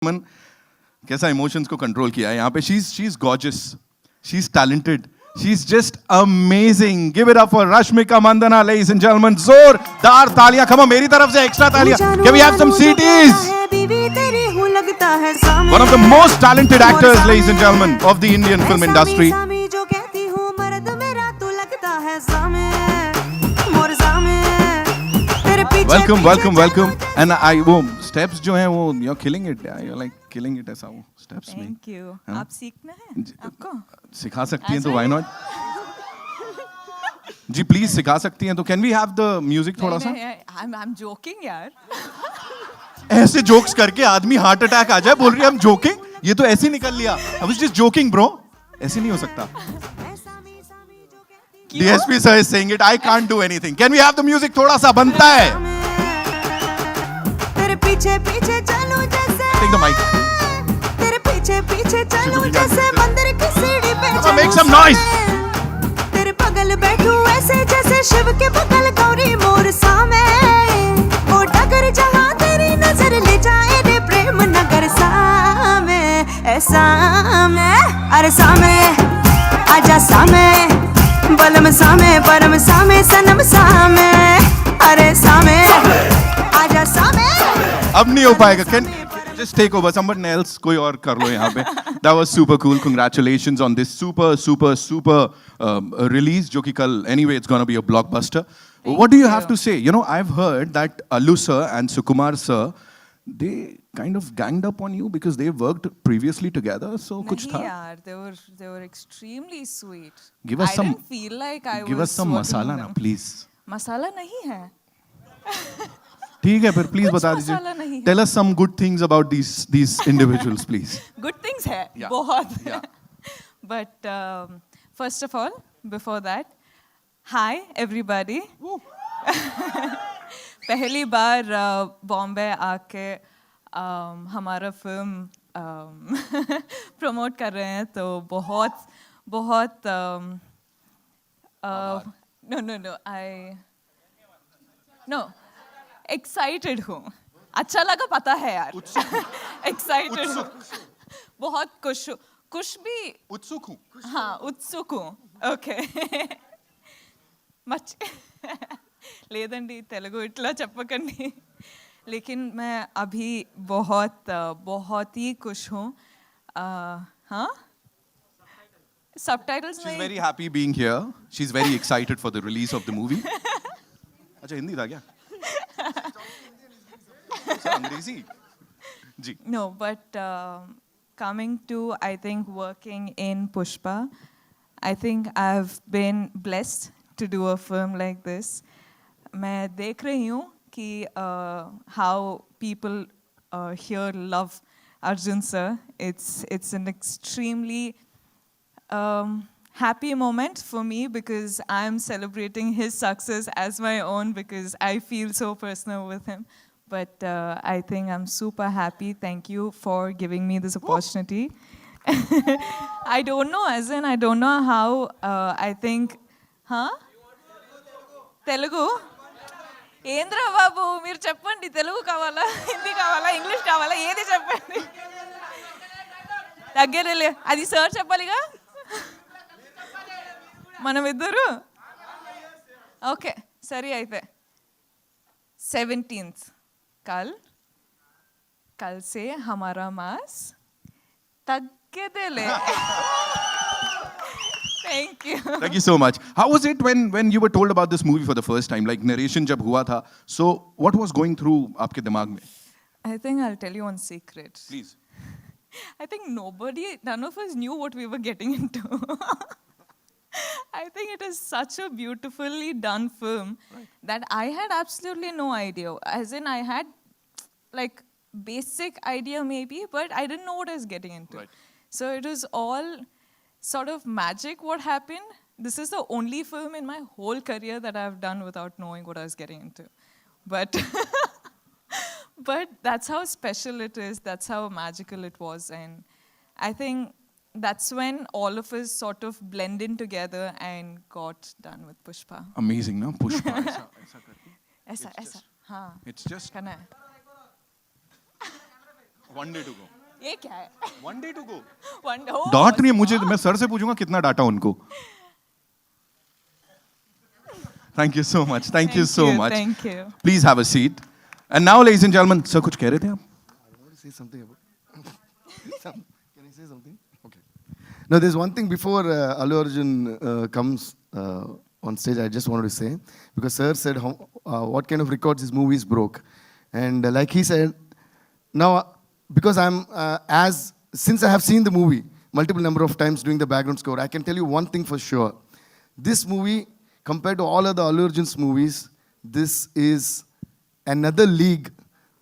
मन कैसा इमोशंस को कंट्रोल किया है यहाँ पे. She is gorgeous, she is talented, she is just amazing. Give it up for Rashmika Mandanna, ladies and gentlemen. जोरदार तालियां. कम ऑन, मेरी तरफ से एक्स्ट्रा तालियां. कैन वी हैव सम सीटीज? One of the most talented actors, ladies and gentlemen, of the Indian film industry. Welcome, welcome, welcome. And वो steps जो हैं वो you're killing it. You're like killing it ऐसा वो steps में. Thank you. आप सीखना है आपको? सिखा सकती हैं तो why not? जी प्लीज सिखा सकती हैं तो can we have the music थोड़ा सा? I'm joking यार. ऐसे jokes करके आदमी heart attack आ जाए, बोल रही है I'm joking. ये तो ऐसे निकल लिया. I was just joking bro. ऐसे नहीं हो सकता. DSP sir is saying it. I can't do anything. Can we have the music? थोड़ा सा बनता है. पीछे पीछे चलूं जैसे Take the mic. तेरे पीछे पीछे चलूं जैसे मंदिर की सीढ़ी पे चलूं. Make some noise. तेरे बगल बैठूं ऐसे जैसे शिव के बगल गौरी मोर सामे. वो डगर जहां तेरी नजर ले जाए रे प्रेम नगर सामे. ऐसा में अरे सामे आजा सामे बलम सामे परम सामे सनम सामे. अरे सामे आजा सामे. अब नहीं हो पाएगा. Can just take over? Someone else कोई और कर लो यहाँ पे. That was super cool. Congratulations on this super release जो कि कल anyway it's gonna be a blockbuster. What do you have to say? You know, I've heard that Allu sir and Sukumar sir, they kind of ganged up on you because they worked previously together. So कुछ था? नहीं यार, they were extremely sweet. Give us I some. didn't feel like I Give was us some working masala with ना them. please. मसाला नहीं है. ठीक है फिर प्लीज कुछ बता मसाला नहीं दीजिए. है. Tell us some good things about these individuals please. Good things है Yeah. बहुत. Yeah. But first of all, before that, hi everybody. पहली बार बॉम्बे आके हमारा फिल्म प्रमोट कर रहे हैं तो बहुत no excited हूँ. अच्छा लगा पता है यार. excited हूँ. बहुत खुश भी. उत्सुक हूँ. हाँ उत्सुक हूँ. ఓకే లేదండి తెలుగు ఇట్లా చెప్పకండి. लेकिन मैं अभी बहुत ही खुश हूँ. हाँ सबटाइटल्स She's में very happy being here. She's very excited for the release of the movie. अच्छा हिंदी था क्या? सर अंग्रेजी. जी. No, but coming to, I think, working in Pushpa, I think I've been blessed to do a film like this. मैं देख रही हूँ कि how people here love Arjun sir. It's an extremely happy moment for me because I'm celebrating his success as my own because I feel so personal with him. But I think I'm super happy. Thank you for giving me this opportunity. I don't know, as in I don't know how, I think, huh? Telugu? ఏంద్రా బాబు మీరు చెప్పండి. తెలుగు కావాలా, హిందీ కావాలా, English కావాలా, ఏది చెప్పండి. దగ్గరలే అది sir చెప్పాలిగా మనం ఇద్దరు. ఓకే సరే అయితే 17th कल से हमारा मास Taggedele. Thank you. Thank you so much. How was it when you were told about this movie for the first time? Like narration जब हुआ था, so what was going through आपके दिमाग में? I think I'll tell you one secret. Please. I think none of us knew what we were getting into. I think it is such a beautifully done film that I had absolutely no idea. As in, I had like basic idea maybe, but I didn't know what I was getting into. Right. So it was all sort of magic what happened. This is the only film in my whole career that I've done without knowing what I was getting into. But but that's how special it is. That's how magical it was. And I think that's when all of us sort of blended together and got done with Pushpa. Amazing, no? Pushpa ऐसा करके. ऐसा हाँ It's just करना है. 1 day to go. ये क्या है? 1 day to go. One day. Oh, डांट नहीं है मुझे, मैं सर से पूछूंगा कितना डाटा उनको. Thank you so much. Thank you so much. Thank you. Please have a seat. And now, ladies and gentlemen, sir, कुछ कह रहे थे आप? I want to say something about. Can I say something? Okay. No, there's one thing before Allu Arjun comes on stage. I just wanted to say, because Sir said what kind of records his movies broke, and like he said, now because I'm since I have seen the movie multiple number of times doing the background score, I can tell you one thing for sure. This movie, compared to all other Allu Arjun's movies, this is another league.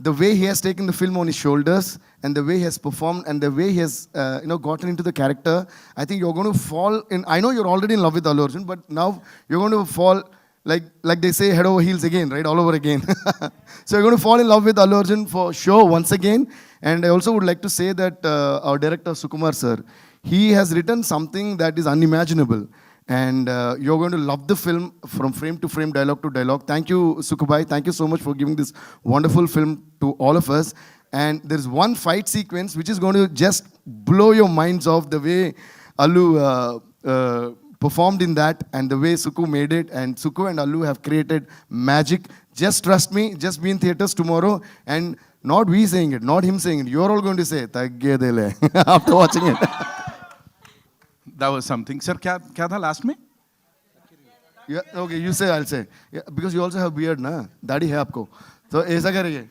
The way he has taken the film on his shoulders and the way he has performed and the way he has gotten into the character, I think you're going to fall in. I know you're already in love with Allu Arjun, but now you're going to fall like they say, head over heels again, right? All over again. So you're going to fall in love with Allu Arjun for sure once again. And I also would like to say that our director Sukumar sir, he has written something that is unimaginable. And you're going to love the film from frame to frame, dialogue to dialogue. Thank you, Sukubai. Thank you so much for giving this wonderful film to all of us. And there's one fight sequence which is going to just blow your minds off, the way Allu performed in that and the way Suku made it. And Suku and Allu have created magic. Just trust me, just be in theaters tomorrow. And not we saying it, not him saying it. You're all going to say, "Tagge dele," after watching it. That was something. Sir, क्या था last में? Yeah, okay, you say, I'll say. Yeah, because you also have beard, na? दाढ़ी है आपको. So ऐसा करेंगे.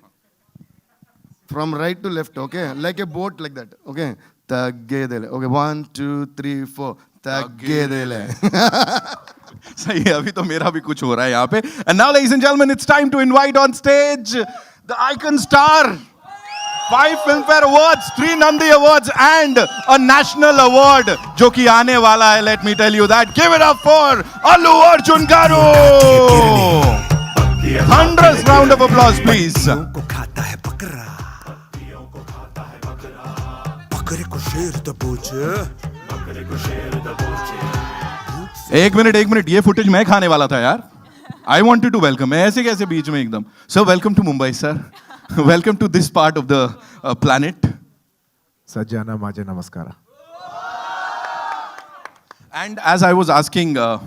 From right to left, okay? Like a boat, like that. Okay? तग्गे देले. Okay, 1, 2, 3, 4. तग्गे देले. सही है, अभी तो मेरा भी कुछ हो रहा है यहाँ पे. And now, ladies and gentlemen, it's time to invite on stage the icon star. 5 Filmfare Awards, 3 Nandi Awards, and a national award, जो कि आने वाला है. Let me tell you that. Give it up for Allu Arjun Garu. 100th round of applause, please. को खाता है बकरा, बकरे को शेर दबोचे, बकरे को शेर दबोचे. एक मिनट, ये फुटेज मैं खाने वाला था यार. I wanted to welcome. ऐसे कैसे बीच में एकदम. So welcome to Mumbai, sir. Welcome to this part of the planet. Sajjana Maje Namaskara. And as I was asking the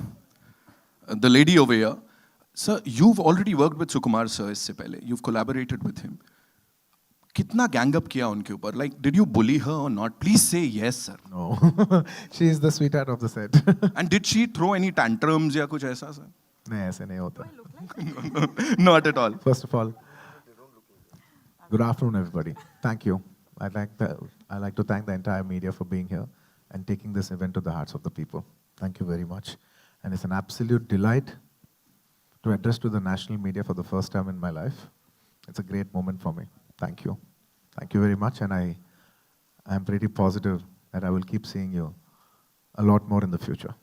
lady over here, sir, you've already worked with Sukumar sir इससे पहले. You've collaborated with him. कितना gang up किया उनके ऊपर? Like, did you bully her or not? Please say yes, sir. No, she is the sweetheart of the set. And did she throw any tantrums या कुछ ऐसा, sir? नहीं ऐसे नहीं होता. Not at all. First of all, good afternoon, everybody. Thank you. I'd like to thank the entire media for being here and taking this event to the hearts of the people. Thank you very much. And it's an absolute delight to address to the national media for the first time in my life. It's a great moment for me. Thank you. Thank you very much. And I am pretty positive that I will keep seeing you a lot more in the future.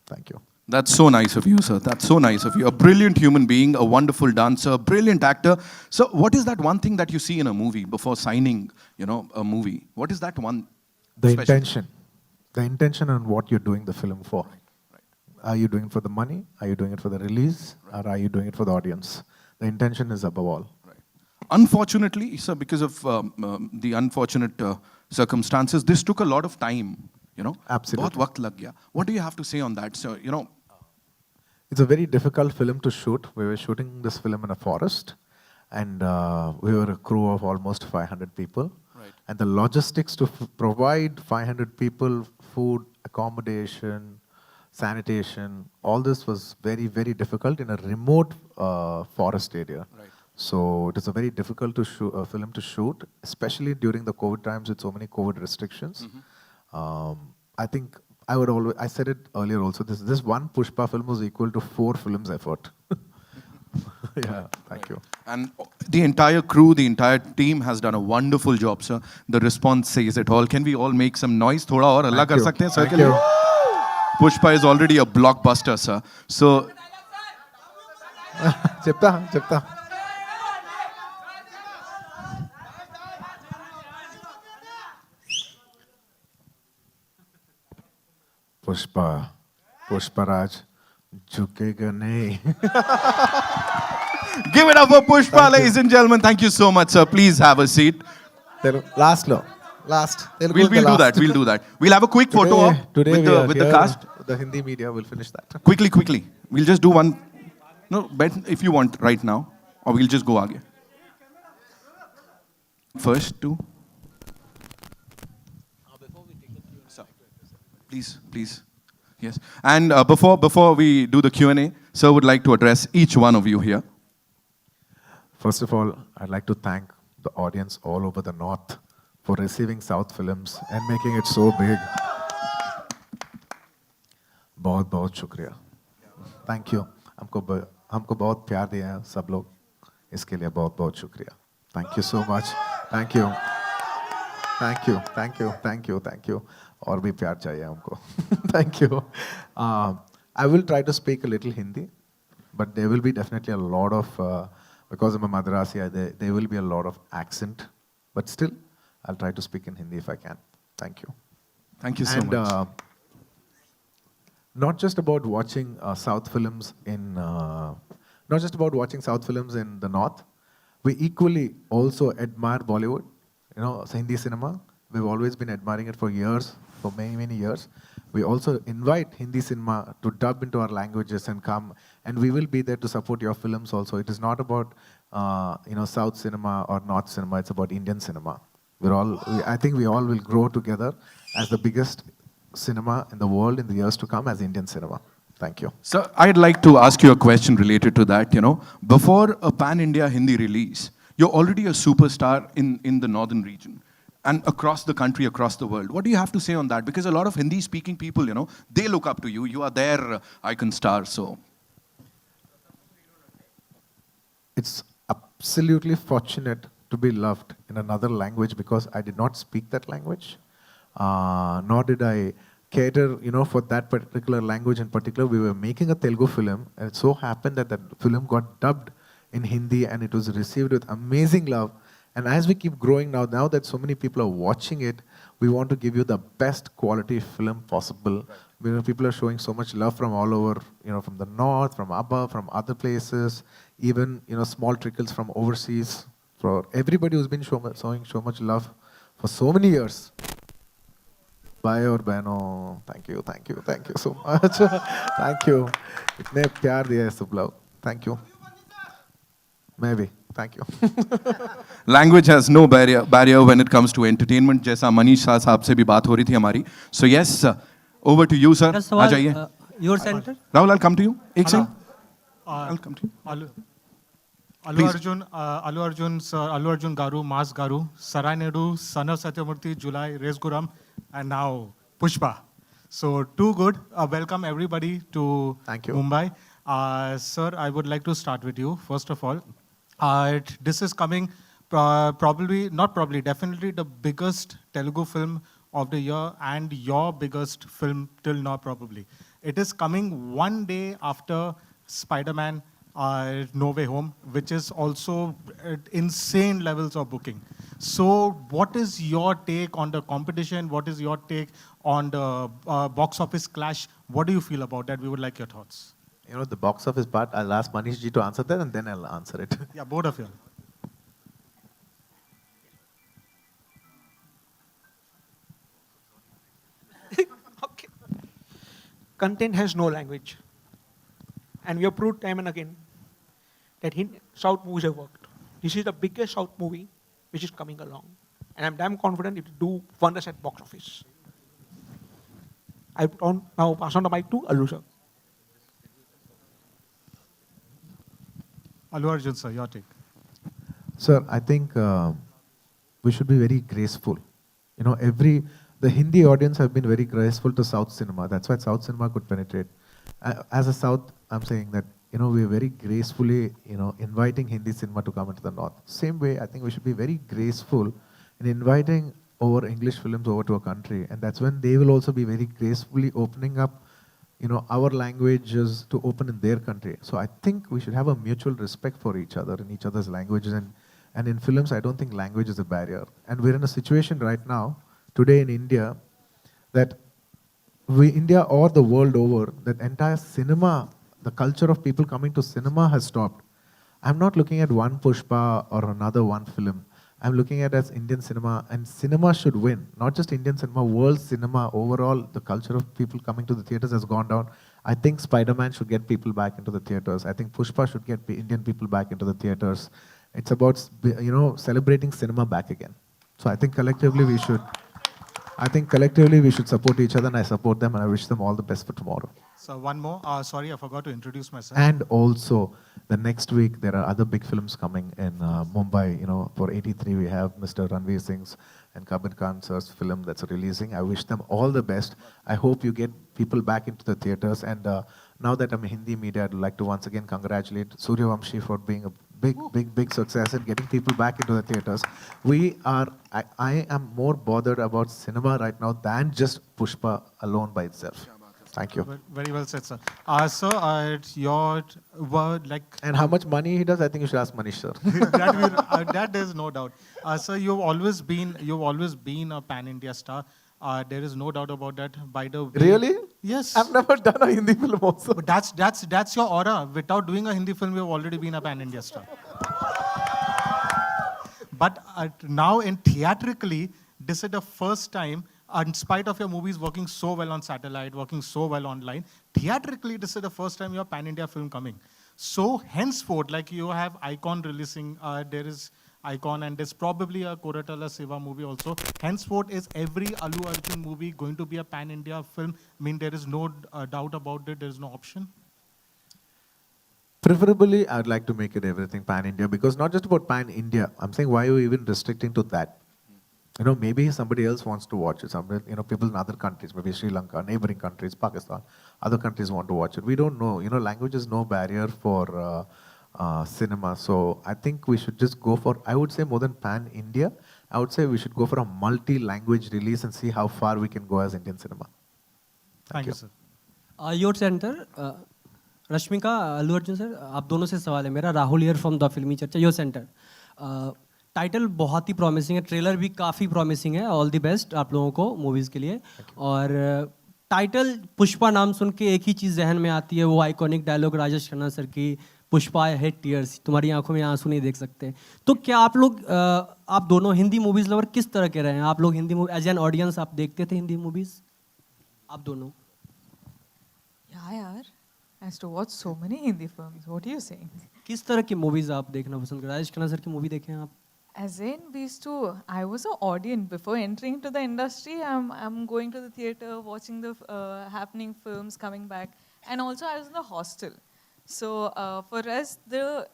Thank you. That's so nice of you, sir. That's so nice of you. A brilliant human being, a wonderful dancer, a brilliant actor. So what is that one thing that you see in a movie before signing, a movie? What is that one? The special- intention. The intention on what you're doing the film for. Right. Are you doing it for the money? Are you doing it for the release? Or are you doing it for the audience? The intention is above all. Right. Unfortunately, sir, because of the unfortunate circumstances, this took a lot of time. Absolutely. बहुत वक्त लग गया. What do you have to say on that? So, It's a very difficult film to shoot. We were shooting this film in a forest, and we were a crew of almost 500 people. Right. And the logistics to provide 500 people food, accommodation, sanitation, all this was very, very difficult in a remote forest area. Right. So it is a very difficult film to shoot, especially during the COVID times with so many COVID restrictions. I think I said it earlier also, this one Pushpa film was equal to 4 films effort. Yeah, thank you. And the entire crew, the entire team has done a wonderful job, sir. The response says it all. Can we all make some noise? थोड़ा और अल्लाह कर सकते हैं sir के लिए? Pushpa is already a blockbuster, sir. So చెప్తా Pushparaj झुकेगा नहीं. give it up for Pushpa, ladies and gentlemen. Thank you so much, sir. Please have a seat. Last law. Last. Telugu We'll is the do last. that. We'll do that. We'll have a quick photo op Today with we are the here. cast. The Hindi media will finish that. Quickly. We'll just do one. No, bet if you want right now, or we'll just go aage. First two. So, please. Yes. And before we do the Q&A, sir would like to address each one of you here. First of all, I'd like to thank the audience all over the north for receiving South films and making it so big. बहुत शुक्रिया. Thank you. हमको बहुत प्यार दिया है सब लोग. इसके लिए बहुत शुक्रिया. Thank you so much. Thank you. और भी प्यार चाहिए हमको. Thank you. I will try to speak a little Hindi, but there will be definitely a lot of, because I'm a Madrasi, there will be a lot of accent, but still, I'll try to speak in Hindi if I can. Thank you. Thank you so much. Not just about watching South films in, not just about watching South films in the north, we equally also admire Bollywood, Hindi cinema. We've always been admiring it for years, for many years. We also invite Hindi cinema to dub into our languages and come, and we will be there to support your films also. It is not about South cinema or North cinema. It's about Indian cinema. I think we all will grow together as the biggest cinema in the world in the years to come as Indian cinema. Thank you. So I'd like to ask you a question related to that. Before a pan-India Hindi release, you're already a superstar in the northern region and across the country, across the world. What do you have to say on that? Because a lot of Hindi-speaking people, they look up to you. You are their icon star, so. It's absolutely fortunate to be loved in another language because I did not speak that language, nor did I cater, for that particular language in particular. We were making a Telugu film, and it so happened that that film got dubbed in Hindi, and it was received with amazing love. And as we keep growing now that so many people are watching it, we want to give you the best quality film possible. People are showing so much love from all over, from the north, from above, from other places, even, small trickles from overseas. For everybody who's been showing so much love for so many years. Bhai aur behno, thank you so much. Thank you. Itne pyar diya hai sab love. Thank you. Maybe. Thank you. Language has no barrier when it comes to entertainment. जैसा मनीष शाह साहब से भी बात हो रही थी हमारी. So yes, over to you, sir. आ जाइए. Your center? Rahul, I'll come to you. एक second. I'll come to you. Allu Arjun Garu, Mas Garu, Sarai Naidu, Son of Satyamurthy, July, Resguram, and now Pushpa. So too good. Welcome everybody to Thank you. Mumbai. Sir, I would like to start with you, first of all. This is coming definitely the biggest Telugu film of the year and your biggest film till now probably. It is coming one day after Spider-Man No Way Home, which is also at insane levels of booking. So what is your take on the competition? What is your take on the box office clash? What do you feel about that? We would like your thoughts. The box office part, I'll ask Manish ji to answer that and then I'll answer it. Yeah, both of you. Okay. Content has no language. And we have proved time and again that South movies have worked. This is the biggest South movie which is coming along. And I'm damn confident it will do wonders at box office. I now pass on the mic to Allu sir. Allu Arjun sir, your take. Sir, I think we should be very graceful. The Hindi audience have been very graceful to South cinema. That's why South cinema could penetrate. As a South, I'm saying that, we're very gracefully, inviting Hindi cinema to come into the North. Same way, I think we should be very graceful in inviting over English films over to a country. And that's when they will also be very gracefully opening up, our languages to open in their country. So I think we should have a mutual respect for each other in each other's languages. And in films, I don't think language is a barrier. And we're in a situation right now, today in India, that India or the world over, that entire cinema, the culture of people coming to cinema has stopped. I'm not looking at one Pushpa or another one film. I'm looking at as Indian cinema, and cinema should win. Not just Indian cinema, world cinema overall. The culture of people coming to the theaters has gone down. I think Spider-Man should get people back into the theaters. I think Pushpa should get Indian people back into the theaters. It's about celebrating cinema back again. So I think collectively we should. I think collectively we should support each other, and I support them, and I wish them all the best for tomorrow. So one more. Sorry, I forgot to introduce myself. And also, the next week there are other big films coming in Mumbai. For 83 we have Mr. Ranveer Singh's and Kabir Khan sir's film that's releasing. I wish them all the best. I hope you get people back into the theaters. And now that I'm in Hindi media, I'd like to once again congratulate Suryavamshi for being a big success and getting people back into the theaters. I am more bothered about cinema right now than just Pushpa alone by itself. Thank you. Very well said, sir. Sir, your word, like And how much money he does, I think you should ask Manish sir. that is no doubt. Sir, you've always been a pan-India star. There is no doubt about that. By the way, Really? yes. I've never done a Hindi film also. But that's your aura. Without doing a Hindi film, you've already been a pan-India star. But now, in theatrically, this is the first time. In spite of your movies working so well on satellite, working so well online, theatrically, this is the first time your pan-India film coming. So henceforth, like you have Icon releasing, there is Icon, and there's probably a Koratala Seva movie also. Henceforth, is every Allu Arjun movie going to be a pan-India film? I mean, there is no doubt about it. There is no option. Preferably, I'd like to make it everything pan-India, because not just about pan-India. I'm saying, why are you even restricting to that? Maybe somebody else wants to watch it. People in other countries, maybe Sri Lanka, neighboring countries, Pakistan, other countries want to watch it. We don't know. Language is no barrier for cinema. So I think we should just go for, I would say more than pan-India, I would say we should go for a multi-language release and see how far we can go as Indian cinema. Thank you, sir. Your centre Rashmika Allu Arjun sir, आप दोनों से सवाल है मेरा. Rahul here from the फिल्मी चर्चा. Your centre title बहुत ही promising है, ट्रेलर भी काफ़ी प्रॉमिसिंग है. ऑल द बेस्ट आप लोगों को मूवीज़ के लिए. और टाइटल पुष्पा नाम सुन के एक ही चीज़ जहन में आती है, वो iconic dialogue Rajesh Khanna sir की, पुष्पा आई हेट टीयर्स, तुम्हारी आंखों में आंसू नहीं देख सकते. तो क्या आप लोग आप दोनों हिंदी मूवीज़ लवर किस तरह के रहे हैं? आप लोग Hindi movie as an audience आप देखते थे हिंदी मूवीज़ आप दोनों? Yeah, yaar. I used to watch so many Hindi films. What are you saying? किस तरह की मूवीज़ आप देखना पसंद करते हैं? राजेश खन्ना सर की मूवी देखें आप? As in, I was an audience before entering into the industry. I'm going to the theater, watching the happening films, coming back. And also I was in the hostel. So for us, the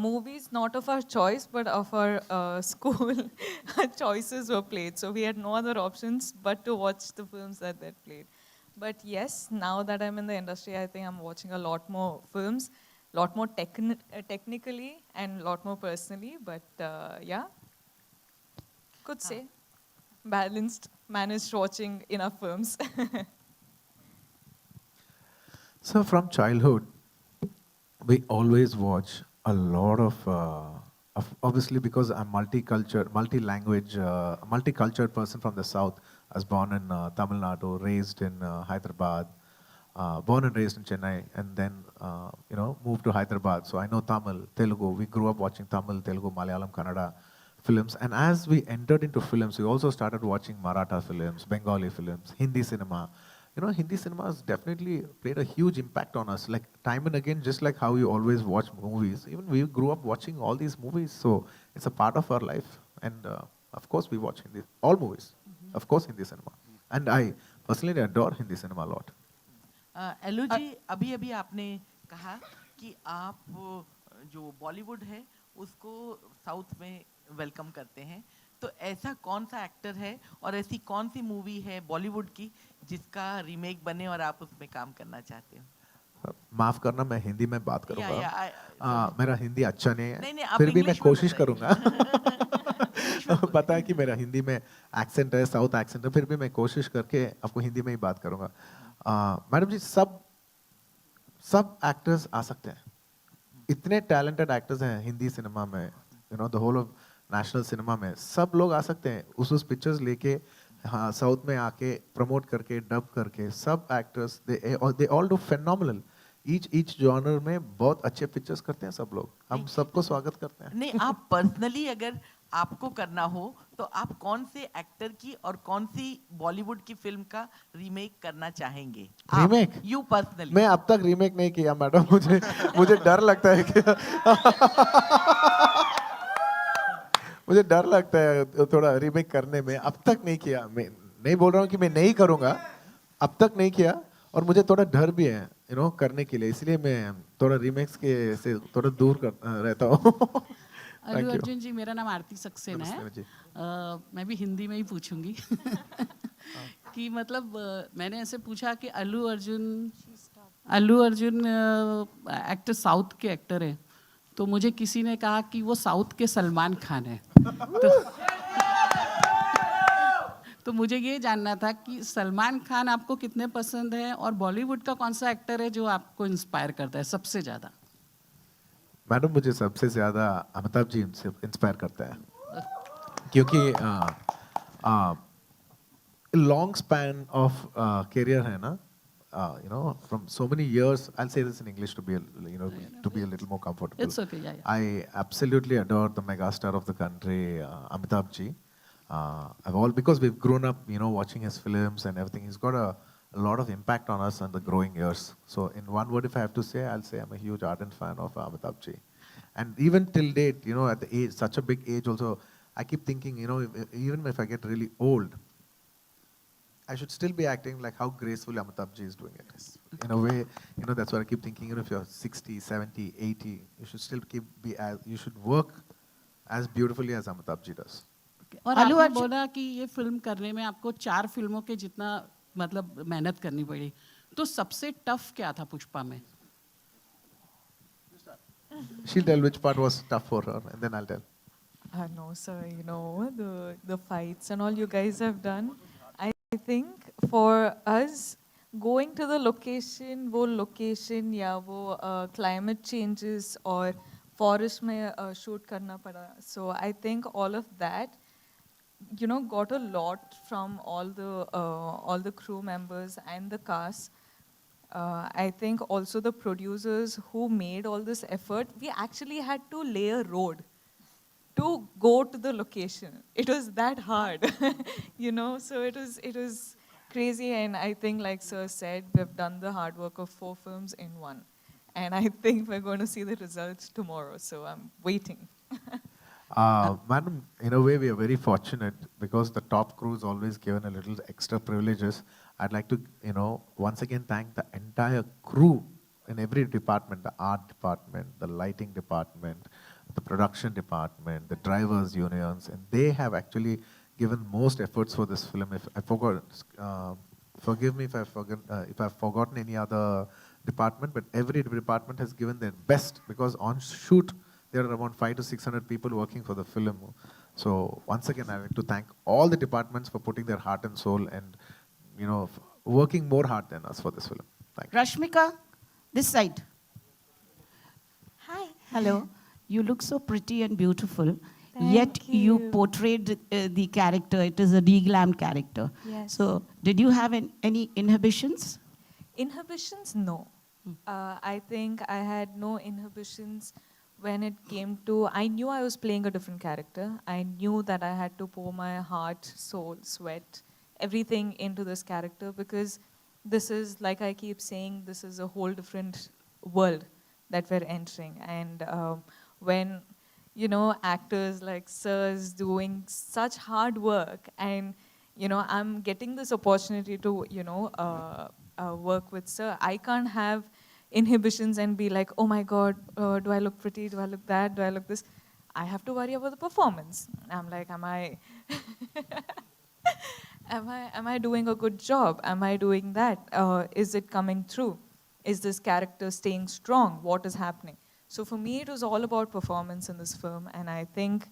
movies, not of our choice, but of our school choices were played. So we had no other options but to watch the films that they played. But yes, now that I'm in the industry, I think I'm watching a lot more films. Lot more technically and lot more personally, but yeah, could say balanced, managed watching enough films. So from childhood, we always watch a lot of obviously because I'm multi-language, multicultural person from the south. I was born in Tamil Nadu, raised in Hyderabad. Born and raised in Chennai, and then moved to Hyderabad. So I know Tamil, Telugu. We grew up watching Tamil, Telugu, Malayalam, Kannada films. And as we entered into films, we also started watching Maratha films, Bengali films, Hindi cinema. Hindi cinema has definitely played a huge impact on us. Like time and again, just like how you always watch movies, even we grew up watching all these movies. So it's a part of our life. And of course, we watch all movies. Of course, Hindi cinema. And I personally adore Hindi cinema a lot. एलू जी, अभी आपने कहा कि आप जो बॉलीवुड है उसको south में welcome करते हैं, तो ऐसा कौन सा एक्टर है और ऐसी कौन सी मूवी है बॉलीवुड की जिसका रीमेक बने और आप उसमें काम करना चाहते हो? माफ करना, मैं हिंदी में बात करूंगा. मेरा हिंदी अच्छा नहीं है, नहीं, फिर भी मैं कोशिश करूंगा. पता है कि मेरा हिंदी में एक्सेंट है, साउथ एक्सेंट है, फिर भी मैं कोशिश करके आपको हिंदी में ही बात करूंगा. मैडम जी, सब एक्टर्स आ सकते हैं. इतने टैलेंटेड एक्टर्स हैं हिंदी सिनेमा में, the whole of national cinema में. सब लोग आ सकते हैं उस पिक्चर्स लेके, हाँ, साउथ में आके प्रमोट करके, डब करके. सब actors they all do phenomenal. Each genre में बहुत अच्छे पिक्चर्स करते हैं सब लोग. हम सबको स्वागत करते हैं. नहीं, आप पर्सनली अगर आपको करना हो तो आप कौन से एक्टर की और कौन सी बॉलीवुड की फिल्म का रीमेक करना चाहेंगे? Remake? You personally. मैं अब तक रीमेक नहीं किया मैडम, मुझे डर लगता है कि मुझे डर लगता है थोड़ा रीमेक करने में। अब तक नहीं किया, मैं नहीं बोल रहा हूँ कि मैं नहीं करूँगा, अब तक नहीं किया, और मुझे थोड़ा डर भी है करने के लिए, इसलिए मैं थोड़ा रीमेक्स के से थोड़ा दूर रहता हूँ। अल्लू अर्जुन जी, मेरा नाम आरती सक्सेना है। नमस्ते जी। मैं भी हिंदी में ही पूछूंगी कि मतलब मैंने ऐसे पूछा कि अल्लू अर्जुन एक्टर साउथ के एक्टर है, तो मुझे किसी ने कहा कि वो साउथ के सलमान खान है। तो मुझे ये जानना था कि सलमान खान आपको कितने पसंद है, और बॉलीवुड का कौन सा एक्टर है जो आपको इंस्पायर करता है सबसे ज़्यादा? मैडम, मुझे सबसे ज़्यादा अमिताभ जी इंस्पायर करता है, क्योंकि लॉन्ग स्पैन ऑफ करियर है ना, from so many years. I'll say this in English to be to be a little more comfortable. It's okay, yeah. I absolutely adore the megastar of the country, Amitabh ji. Because we've grown up, watching his films and everything. He's got a lot of impact on us in the growing years. So in one word, if I have to say, I'll say I'm a huge ardent fan of Amitabh ji. And even till date, at the age, such a big age also, I keep thinking, even if I get really old, I should still be acting like how gracefully Amitabh ji is doing it. In a way, that's what I keep thinking. If you're 60, 70, 80, you should still you should work as beautifully as Amitabh ji does. और आपने बोला कि ये film करने में आपको 4 फिल्मों के जितना मतलब मेहनत करनी पड़ी, तो सबसे टफ क्या था पुष्पा में? She'll tell which part was tough for her, and then I'll tell. No, sir, the fights and all you guys have done. I think for us, going to the location, वो location या वो climate changes और forest में shoot करना पड़ा. So I think all of that, got a lot from all the crew members and the cast. I think also the producers who made all this effort, we actually had to lay a road to go to the location. It was that hard, so it was crazy. And I think, like Sir said, we've done the hard work of 4 films in one. And I think we're going to see the results tomorrow, so I'm waiting. Madam, in a way, we are very fortunate because the top crew is always given a little extra privileges. I'd like to, once again thank the entire crew in every department, the art department, the lighting department, the production department, the drivers' unions, and they have actually given most efforts for this film. If I forgot, forgive me if I've forgotten any other department, but every department has given their best because on shoot, there are around 500 to 600 people working for the film. So once again, I'd like to thank all the departments for putting their heart and soul and, working more hard than us for this film. Thank you. Rashmika, this side. Hi. Hello. You look so pretty and beautiful. Yet you portrayed the character. It is a deglammed character. Yes. So did you have any inhibitions? Inhibitions, no. I think I had no inhibitions when it came to, I knew I was playing a different character. I knew that I had to pour my heart, soul, sweat, everything into this character because this is, like I keep saying, this is a whole different world that we're entering. And when, actors like Sir's doing such hard work and, I'm getting this opportunity to, work with Sir, I can't have inhibitions and be like, oh my God, do I look pretty? Do I look that? Do I look this? I have to worry about the performance. I'm like, am I doing a good job? Am I doing that? Is it coming through? Is this character staying strong? What is happening? So for me, it was all about performance in this film. And I think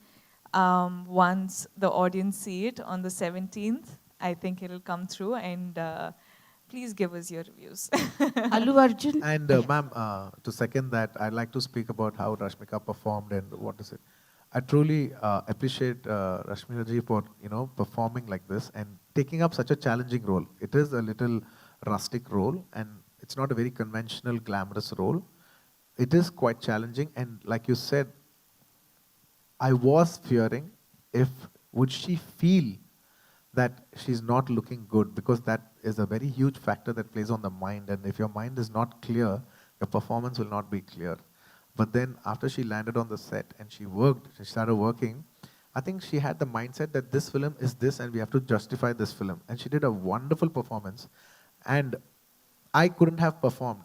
once the audience see it on the 17th, I think it'll come through and please give us your reviews. Allu Arjun. And ma'am, to second that, I'd like to speak about how Rashmika performed and what is it. I truly appreciate Rashmika ji for performing like this and taking up such a challenging role. It is a little rustic role and it's not a very conventional, glamorous role. It is quite challenging and like you said, I was fearing would she feel that she's not looking good, because that is a very huge factor that plays on the mind, and if your mind is not clear, your performance will not be clear. But then after she landed on the set and she started working, I think she had the mindset that this film is this and we have to justify this film. And she did a wonderful performance. And I couldn't have performed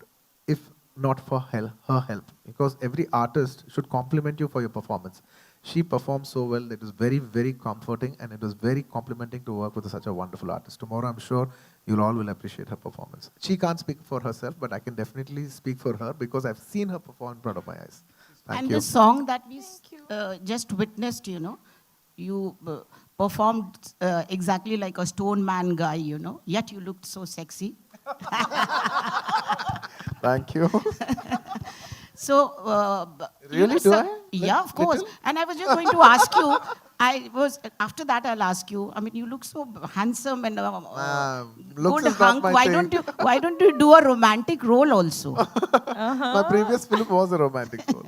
if not for her help, because every artist should compliment you for your performance. She performed so well, it was very, very comforting, and it was very complimenting to work with such a wonderful artist. Tomorrow, I'm sure you all will appreciate her performance. She can't speak for herself, but I can definitely speak for her because I've seen her perform in front of my eyes. Thank And you. the song that we just witnessed, you performed exactly like a stone man guy, yet you looked so sexy. Thank you. So, Really, do I? Yeah, of course. Little? And I was just going to ask you, after that I'll ask you, I mean, you look so handsome and looks good is not hunk. my Why thing. don't you do a romantic role also? My previous film was a romantic role.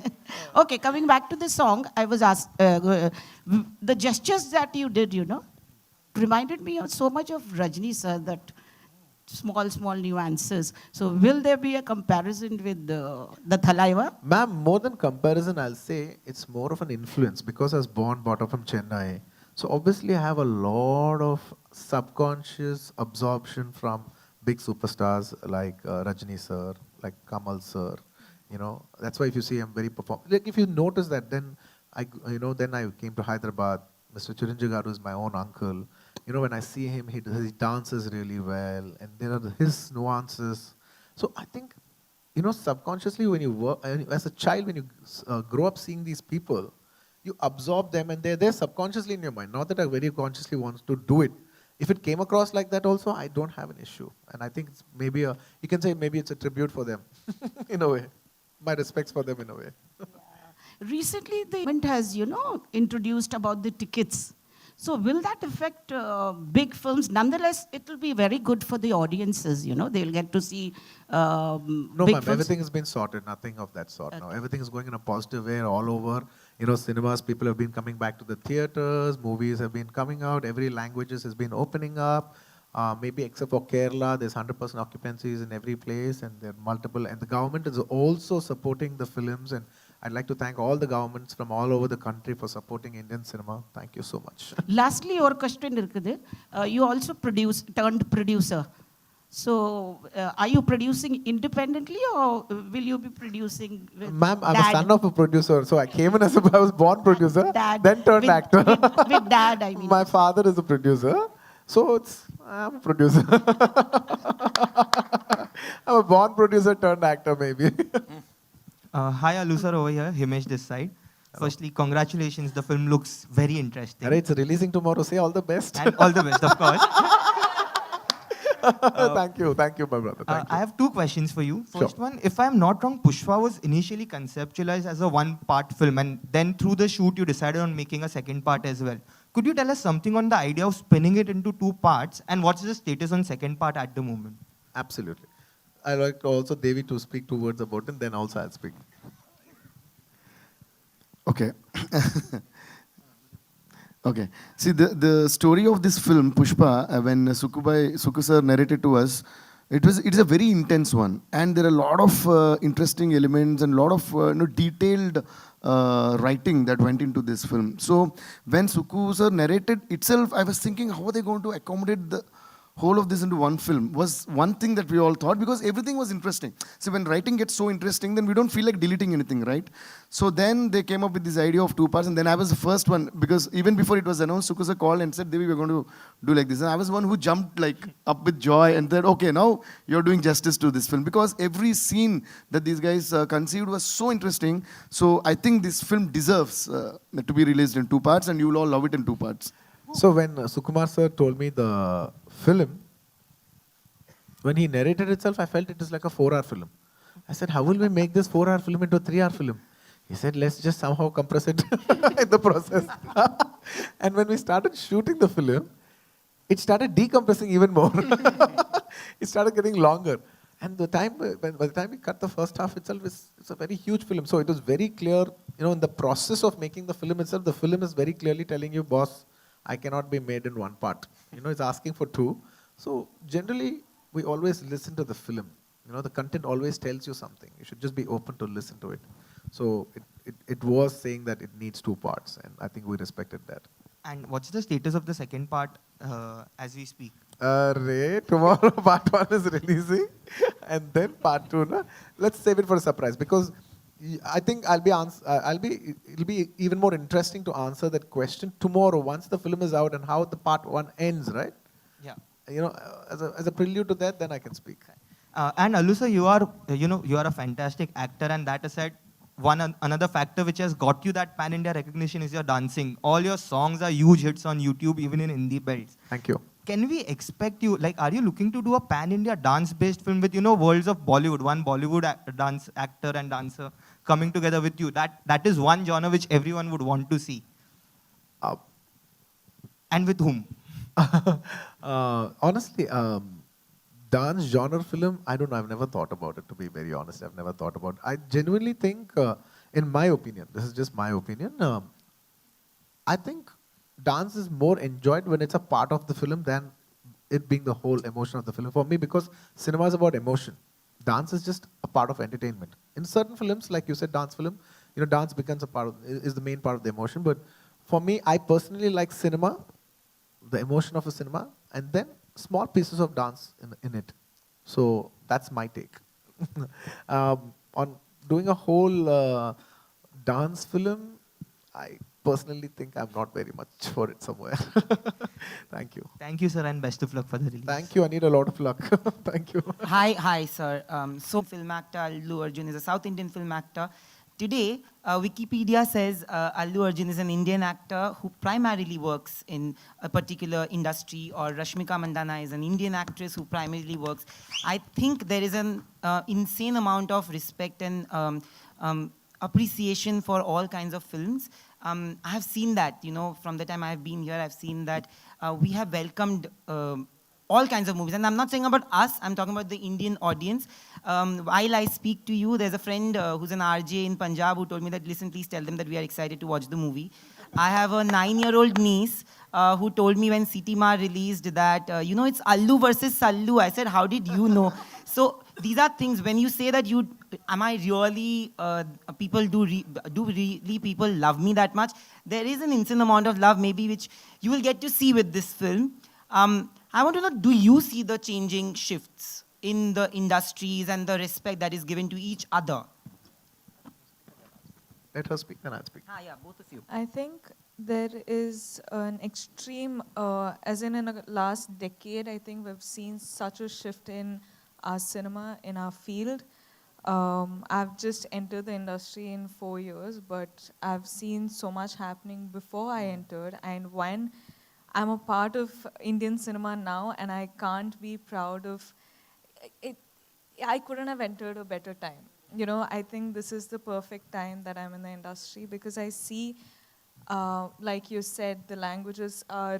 Okay, coming back to the song, I was asked, the gestures that you did, reminded me of so much of Rajni sir, that small nuances. So will there be a comparison with the Thalaiva? Ma'am, more than comparison, I'll say it's more of an influence, because I was brought up from Chennai. So obviously I have a lot of subconscious absorption from big superstars like Rajni sir, like Kamal sir. That's why if you see I'm very like if you notice that, then I came to Hyderabad. Mr. Chiranjeev Garu is my own uncle. When I see him, he dances really well, and there are his nuances. So I think, subconsciously when you work, as a child, when you grow up seeing these people, you absorb them, and they're there subconsciously in your mind. Not that I very consciously want to do it. If it came across like that also, I don't have an issue. And I think it's maybe you can say maybe it's a tribute for them, in a way. My respects for them in a way. Recently, the government has, introduced about the tickets. So will that affect big films? Nonetheless, it will be very good for the audiences, they'll get to see No, big ma'am, films. everything has been sorted, nothing of that sort now. Everything is going in a positive way all over. Cinemas, people have been coming back to the theaters, movies have been coming out, every languages has been opening up. Maybe except for Kerala, there's 100% occupancies in every place, and there are multiple. And the government is also supporting the films, and I'd like to thank all the governments from all over the country for supporting Indian cinema. Thank you so much. Lastly, your question இருக்குது. You also turned producer. So, are you producing independently, or will you be producing with Ma'am, I'm dad? a son of a producer, so I came in as I was born producer, Dad, then turned with- actor. with dad, I mean. My father is a producer, so I'm a producer. I'm a born producer turned actor, maybe. Hi, Alu sir, over here, Himesh this side. Firstly, congratulations, the film looks very interesting. Alright, it's releasing tomorrow. Say all the best. And all the best, of course. Thank you, my brother. Thank you. I have two questions for you. Sure. First one, if I'm not wrong, Pushpa was initially conceptualized as a one-part film, and then through the shoot, you decided on making a second part as well. Could you tell us something on the idea of spinning it into two parts, and what's the status on second part at the moment? Absolutely. I'd like also Devi to speak 2 words about it, then also I'll speak. Okay. Okay. See, the story of this film, Pushpa, when Suku sir narrated to us, it is a very intense one. And there are a lot of interesting elements and a lot of detailed writing that went into this film. So when Suku sir narrated itself, I was thinking, how are they going to accommodate the whole of this into one film was one thing that we all thought, because everything was interesting. So when writing gets so interesting, then we don't feel like deleting anything, right? So then they came up with this idea of 2 parts, and then I was the first one, because even before it was announced, Suku sir called and said, Devi, we're going to do like this. And I was the one who jumped like up with joy and said, okay, now you're doing justice to this film, because every scene that these guys conceived was so interesting. So I think this film deserves to be released in 2 parts, and you will all love it in 2 parts. So when Sukumar sir told me the film, when he narrated itself, I felt it is like a 4-hour film. I said, how will we make this 4-hour film into a 3-hour film? He said, let's just somehow compress it in the process. And when we started shooting the film, it started decompressing even more. It started getting longer. And by the time we cut the first half itself, it's a very huge film. So it was very clear you know, in the process of making the film itself, the film is very clearly telling you, boss, I cannot be made in one part. You know, it's asking for two. So generally, we always listen to the film. You know, the content always tells you something. You should just be open to listen to it. So it was saying that it needs two parts, and I think we respected that. And what's the status of the second part as we speak? Ray, tomorrow part 1 is releasing, and then part 2. Na? Let's save it for a surprise, because I think it'll be even more interesting to answer that question tomorrow once the film is out and how the part 1 ends, right? Yeah. You know, as a prelude to that, then I can speak. And Allu sir, you are a fantastic actor, and that aside, another factor which has got you that pan-India recognition is your dancing. All your songs are huge hits on YouTube, even in Hindi belts. Thank you. Can we expect you, like, are you looking to do a pan-India dance-based film with, worlds of Bollywood, one Bollywood dance actor and dancer coming together with you? That is one genre which everyone would want to see. And with whom? Honestly, dance genre film, I don't know. I've never thought about it, to be very honest. I've never thought about it. I genuinely think, in my opinion, this is just my opinion, I think dance is more enjoyed when it's a part of the film than it being the whole emotion of the film. For me, because cinema is about emotion. Dance is just a part of entertainment. In certain films, like you said, dance film, dance becomes is the main part of the emotion. But for me, I personally like cinema, the emotion of a cinema, and then small pieces of dance in it. So that's my take. On doing a whole dance film, I personally think I'm not very much for it somewhere. Thank you. Thank you, sir, and best of luck for the release. Thank you. I need a lot of luck. Thank you. Hi, sir. So, film actor Allu Arjun is a South Indian film actor. Today, Wikipedia says Allu Arjun is an Indian actor who primarily works in a particular industry, or Rashmika Mandanna is an Indian actress who primarily works. I think there is an insane amount of respect and appreciation for all kinds of films. I have seen that, from the time I have been here, I've seen that we have welcomed all kinds of movies. And I'm not saying about us, I'm talking about the Indian audience. While I speak to you, there's a friend who's an RJ in Punjab who told me that, listen, please tell them that we are excited to watch the movie. I have a 9-year-old niece who told me when Siti Ma released that, it's Allu versus Sallu. I said, how did you know? So these are things, when you say that am I really, people do really people love me that much? There is an insane amount of love maybe which you will get to see with this film. I want to know, do you see the changing shifts in the industries and the respect that is given to each other? Let her speak, then I'll speak. Yeah, both of you. I think there is an extreme, as in the last decade, I think we've seen such a shift in our cinema, in our field. I've just entered the industry in 4 years, but I've seen so much happening before I entered, and when I'm a part of Indian cinema now, and I can't be proud of it. I couldn't have entered a better time. I think this is the perfect time that I'm in the industry, because I see, like you said, the languages are,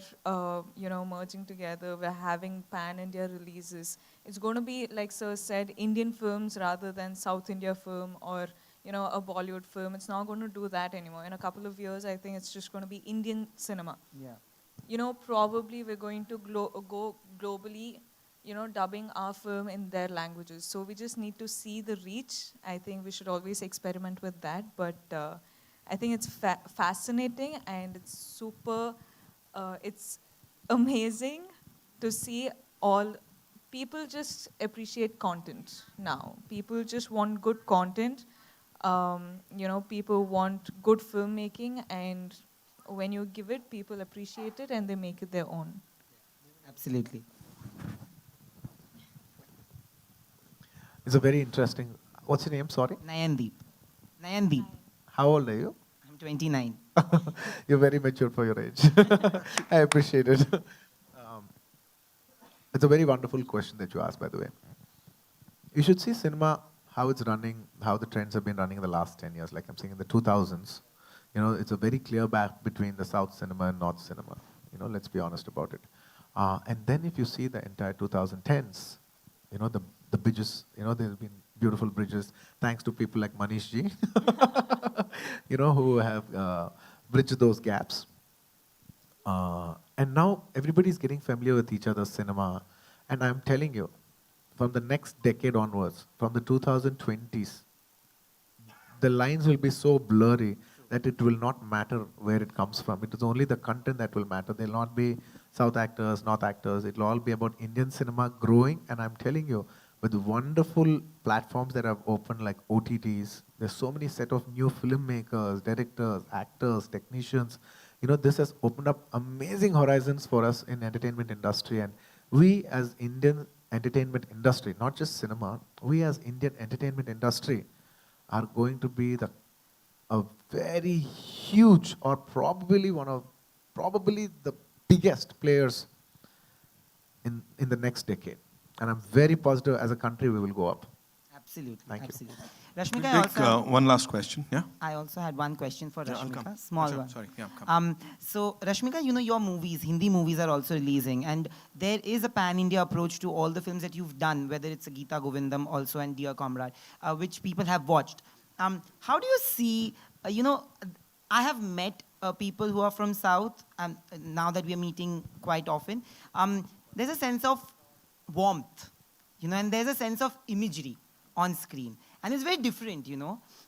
merging together. We're having pan-India releases. It's going to be, like Sir said, Indian films rather than South India film or, a Bollywood film. It's not going to do that anymore. In a couple of years, I think it's just going to be Indian cinema. Yeah. Probably we're going to go globally, dubbing our film in their languages. So we just need to see the reach. I think we should always experiment with that. But I think it's fascinating, and it's super, it's amazing to see all people just appreciate content now. People just want good content. People want good filmmaking, and when you give it, people appreciate it and they make it their own. Absolutely. It's a very interesting. What's your name? Sorry? Nayandeep. How old are you? I'm 29. You're very mature for your age. I appreciate it. It's a very wonderful question that you asked, by the way. You should see cinema, how it's running, how the trends have been running in the last 10 years. Like I'm saying, in the 2000s, it's a very clear gap between the South cinema and North cinema. Let's be honest about it. And then if you see the entire 2010s, the bridges, there have been beautiful bridges, thanks to people like Manish ji, who have bridged those gaps. And now everybody is getting familiar with each other's cinema. And I'm telling you, from the next decade onwards, from the 2020s, the lines will be so blurry that it will not matter where it comes from. It is only the content that will matter. There will not be South actors, North actors. It will all be about Indian cinema growing. And I'm telling you, with wonderful platforms that have opened like OTTs, there's so many set of new filmmakers, directors, actors, technicians. This has opened up amazing horizons for us in entertainment industry. And we as Indian entertainment industry, not just cinema, we as Indian entertainment industry are going to be a very huge, or probably the biggest players in the next decade. And I'm very positive as a country we will go up. Absolutely. Thank you. Absolutely. Rashmika, We'll take one last question. Yeah. I also had one question for Yeah, I'll Rashmika, come. small Sorry, one. sorry, yeah, come. So Rashmika, your movies, Hindi movies are also releasing, and there is a pan-India approach to all the films that you've done, whether it's Geeta Govindam also and Dear Comrade, which people have watched. How do you see, I have met people who are from South, now that we are meeting quite often. There's a sense of warmth, and there's a sense of imagery on screen. And it's very different,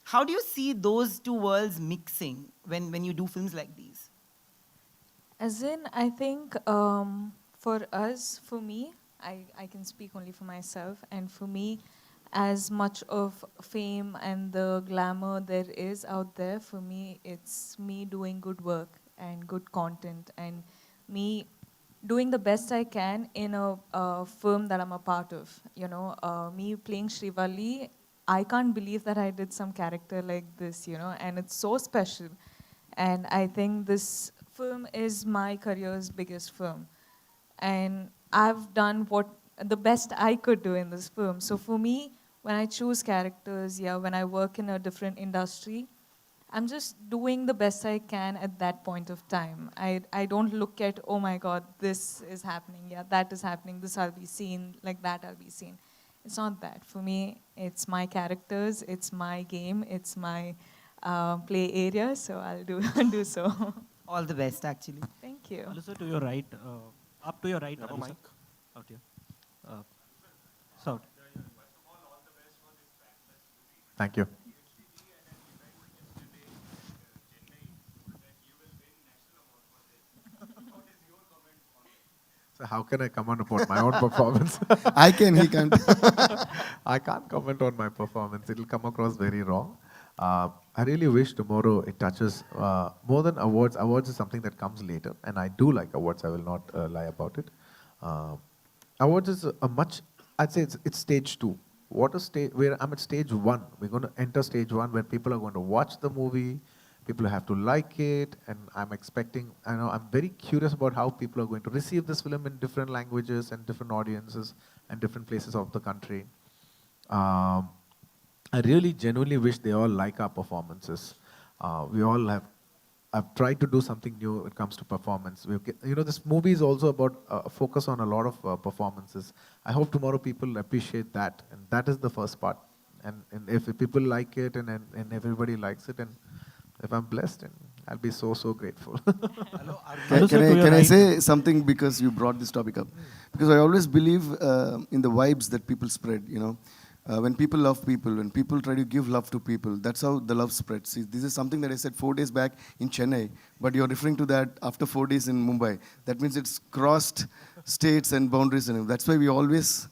How do you see those two worlds mixing when you do films like these? As in, I think for us, for me, I can speak only for myself, and for me, as much of fame and the glamour there is out there, for me, it's me doing good work and good content, and me doing the best I can in a film that I'm a part of. Me playing Srivalli, I can't believe that I did some character like this, and it's so special. And I think this film is my career's biggest film. And I've done the best I could do in this film. So for me, when I choose characters, when I work in a different industry, I'm just doing the best I can at that point of time. I don't look at, oh my God, this is happening, that is happening, this I'll be seen, like that I'll be seen. It's not that. For me, it's my characters, it's my game, it's my play area, so I'll do so. All the best, actually. Thank you. Also to your right, up to your right. Have a mic. Out here. South. Thank you. So how can I comment about my own performance? I can, he can't. I can't comment on my performance. It'll come across very wrong. I really wish tomorrow it touches more than awards. Awards is something that comes later, and I do like awards. I will not lie about it. Awards is I'd say it's stage 2. Where I'm at stage 1. We're going to enter stage 1 where people are going to watch the movie. People have to like it, and I'm very curious about how people are going to receive this film in different languages and different audiences and different places of the country. I really genuinely wish they all like our performances. I've tried to do something new when it comes to performance. This movie is also about focus on a lot of performances. I hope tomorrow people appreciate that, and that is the first part. And if people like it and everybody likes it, and if I'm blessed, and I'll be so grateful. Can I say something because you brought this topic up? Because I always believe in the vibes that people spread, when people love people, when people try to give love to people, that's how the love spreads. See, this is something that I said 4 days back in Chennai, but you're referring to that after 4 days in Mumbai. That means it's crossed states and boundaries. And that's why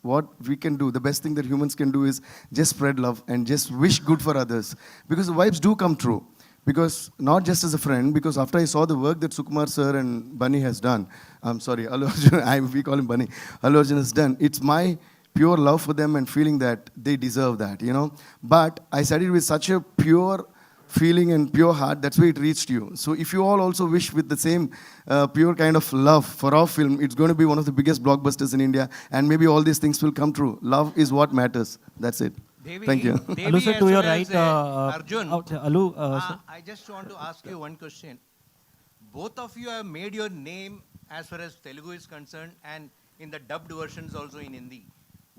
what we can do, the best thing that humans can do is just spread love and just wish good for others. Because the vibes do come true. Because not just as a friend, because after I saw the work that Sukumar sir and Bunny has done, I'm sorry, Allu Arjun, we call him Bunny, Allu Arjun has done, it's my pure love for them and feeling that they deserve that, But I said it with such a pure feeling and pure heart, that's why it reached you. So if you all also wish with the same pure kind of love for our film, it's going to be one of the biggest blockbusters in India, and maybe all these things will come true. Love is what matters. That's it. Thank you. Alu sir, to your right. Arjun, Alu, I just want to ask you one question. Both of you have made your name as far as Telugu is concerned, and in the dubbed versions also in Hindi.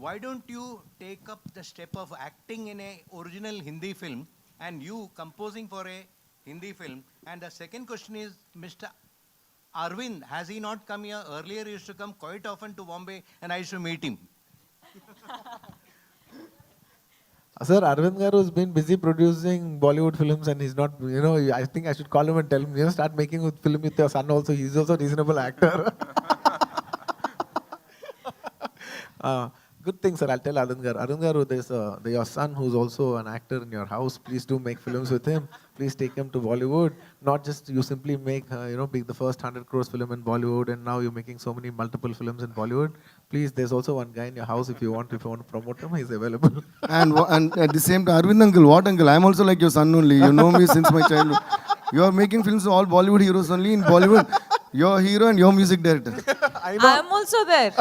why don't you take up the step of acting in a original Hindi film and you composing for a Hindi film? And the second question is, Mr. Arvind, has he not come here? Earlier he used to come quite often to Bombay and I used to meet him. Sir, Arvind Garu has been busy producing Bollywood films and he's not, I think I should call him and tell him, start making a film with your son also. He's also a reasonable actor. Good thing, sir. I'll tell Arvind Garu. Arvind Garu, there's your son who's also an actor in your house. Please do make films with him. Please take him to Bollywood. Not just you simply make, be the first 100 crores film in Bollywood and now you're making so many multiple films in Bollywood. Please, there's also one guy in your house if you want to promote him, he's available. And at the same time, Arvind uncle, what uncle? I'm also like your son only. You know me since my childhood. You are making films all Bollywood heroes only in Bollywood. Your hero and your music director. I'm also there.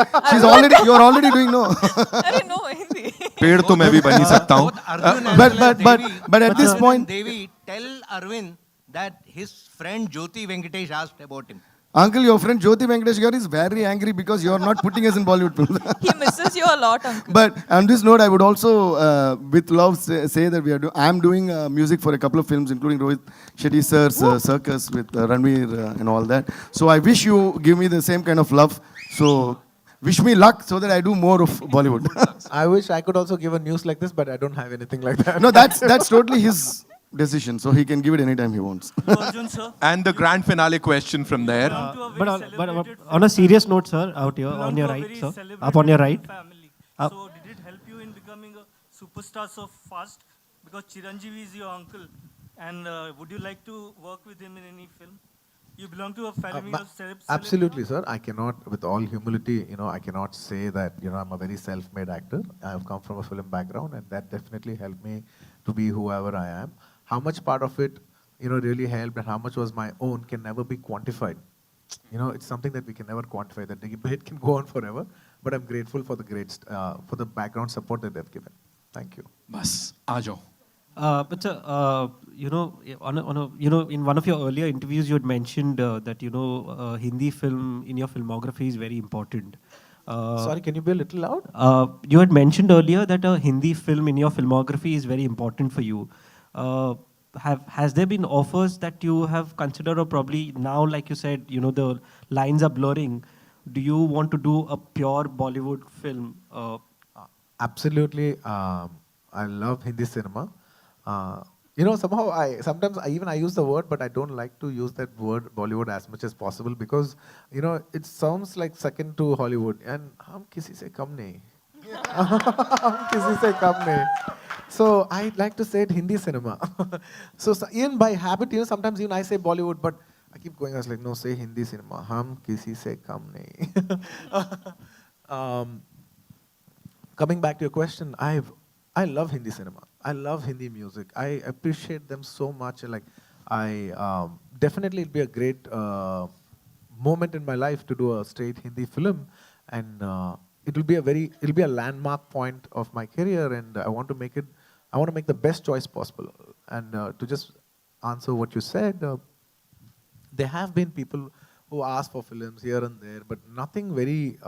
You're already doing no. अरे no Hindi. पेड़ तो मैं भी बन ही सकता हूँ. But at this point, Devi, tell Arvind that his friend Jyoti Venkatesh asked about him. Uncle, your friend Jyoti Venkatesh Garu is very angry because you are not putting us in Bollywood films. He misses you a lot, uncle. But on this note, I would also, with love, say that I'm doing music for a couple of films, including Rohit Shetty sir's Circus with Ranveer and all that. So I wish you give me the same kind of love. So wish me luck so that I do more of Bollywood. I wish I could also give a news like this, but I don't have anything like that. No, that's totally his decision. So he can give it anytime he wants. Arjun, sir. And the grand finale question from there. But on a serious note, sir, out here on your right, sir, up on your right. So did it help you in becoming a superstar so fast? Because Chiranjeevi is your uncle, and would you like to work with him in any film? You belong to a family of celebs. Absolutely, sir. I cannot, with all humility, I cannot say that, I'm a very self-made actor. I have come from a film background and that definitely helped me to be whoever I am. How much part of it, really helped and how much was my own can never be quantified. It's something that we can never quantify. That debate can go on forever, but I'm grateful for the background support that they've given. Thank you. Bas, aa jao. But in one of your earlier interviews, you had mentioned that Hindi film in your filmography is very important. Sorry, can you be a little loud? You had mentioned earlier that a Hindi film in your filmography is very important for you. Has there been offers that you have considered, or probably now, like you said, the lines are blurring? Do you want to do a pure Bollywood film? Absolutely. I love Hindi cinema. Sometimes I use the word, but I don't like to use that word Bollywood as much as possible because, it sounds like second to Hollywood. And hum kisi se kam nahi. Hum kisi se kam nahi. So I like to say it Hindi cinema. So even by habit, sometimes even I say Bollywood, but I keep going. I was like, no, say Hindi cinema. Hum kisi se kam nahi. Coming back to your question, I love Hindi cinema. I love Hindi music. I appreciate them so much. Definitely it'll be a great moment in my life to do a straight Hindi film, and it'll be a landmark point of my career, and I want to make the best choice possible. And to just answer what you said, there have been people who ask for films here and there, but nothing very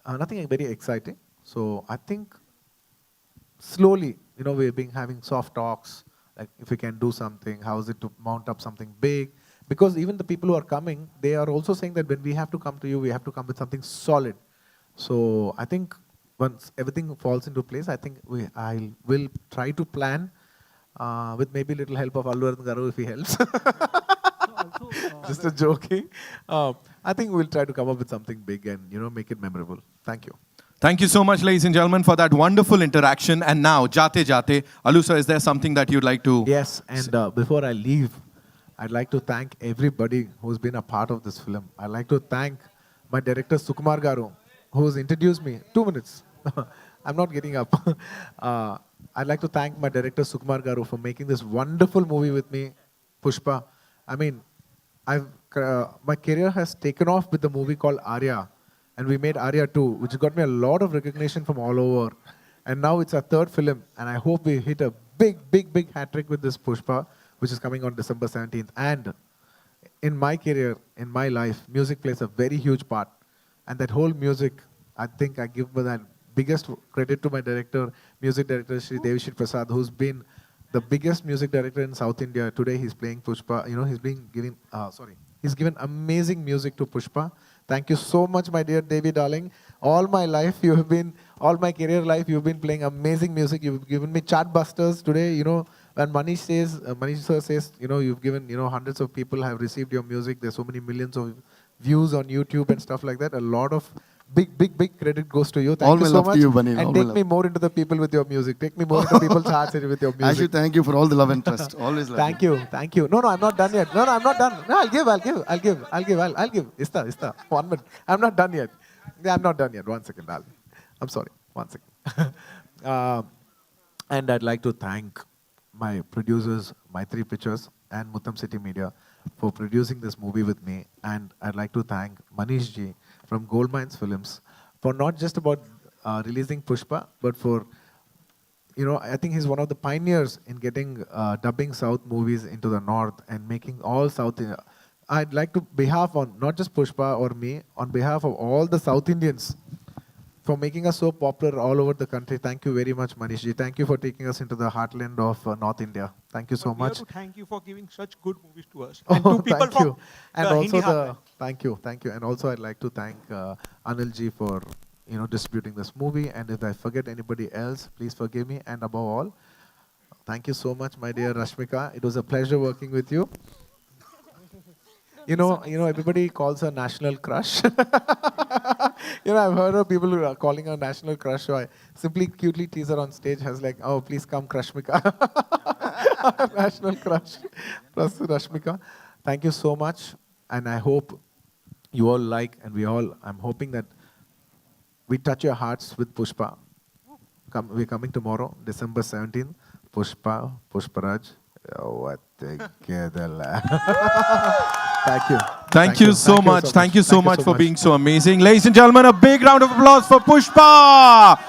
nothing very exciting. So I think slowly, we've been having soft talks, like if we can do something, how is it to mount up something big? Because even the people who are coming, they are also saying that when we have to come to you, we have to come with something solid. So I think once everything falls into place, I think I will try to plan with maybe a little help of Allu Arvind Garu if he helps. Just a joking. I think we'll try to come up with something big and make it memorable. Thank you. Thank you so much, ladies and gentlemen, for that wonderful interaction. And now, Jate Jate, Allu sir, is there something that you'd like to? Yes, and before I leave, I'd like to thank everybody who's been a part of this film. I'd like to thank my director, Sukumar Garu, who's introduced me. 2 minutes. I'm not getting up. I'd like to thank my director, Sukumar Garu, for making this wonderful movie with me, Pushpa. I mean, my career has taken off with the movie called Arya. And we made Arya 2, which got me a lot of recognition from all over. And now it's our third film, and I hope we hit a big, big, big hat-trick with this Pushpa, which is coming on December 17th. And in my career, in my life, music plays a very huge part. And that whole music I think I give that biggest credit to my director, music director Shri Devashri Prasad, who's been the biggest music director in South India. Today he's playing Pushpa. You know, he's given amazing music to Pushpa. Thank you so much, my dear Devi darling. All my career life, you've been playing amazing music. You've given me chartbusters today. You know, when Manish sir says, you know, you've given, you know, hundreds of people have received your music. There's so many millions of views on YouTube and stuff like that. A lot of big credit goes to you. Thank you so much. To you, Bunny. And take me more into the people with your music. Take me more into people's hearts with your music. Actually, thank you for all the love and trust. Always love. Thank you. No, I'm not done yet. No, I'm not done. No, I'll give. Ista. 1 minute. I'm not done yet. Yeah, I'm not done yet. 1 second, darling. I'm sorry. 1 second. And I'd like to thank my producers, My3 Pictures and Muttam City Media for producing this movie with me. And I'd like to thank Manish Ji from Gold Mines Films for not just about releasing Pushpa, but for, you know, I think he's one of the pioneers in getting dubbing South movies into the North and making all South India. I'd like to, behalf on not just Pushpa or me, on behalf of all the South Indians, for making us so popular all over the country. Thank you very much, Manish Ji. Thank you for taking us into the heartland of North India. Thank you so much. We have to thank you for giving such good movies to us. And to people thank you. from And the also Hindi heartland. thank you. And also I'd like to thank Anil Ji for, you know, distributing this movie. And if I forget anybody else, please forgive me. And above all, thank you so much, my dear Rashmika. It was a pleasure working with you. You know, everybody calls her national crush. You know, I've heard of people who are calling her national crush. So I simply cutely tease her on stage. I was like, oh, please come, Crushmika. National crush. Plus Rashmika. Thank you so much. And I hope you all like, and I'm hoping that we touch your hearts with Pushpa. We're coming tomorrow, December 17th. Pushparaj. Oh, thank you. Thank you so much. Thank you so much for being so amazing. Ladies and gentlemen, a big round of applause for Pushpa.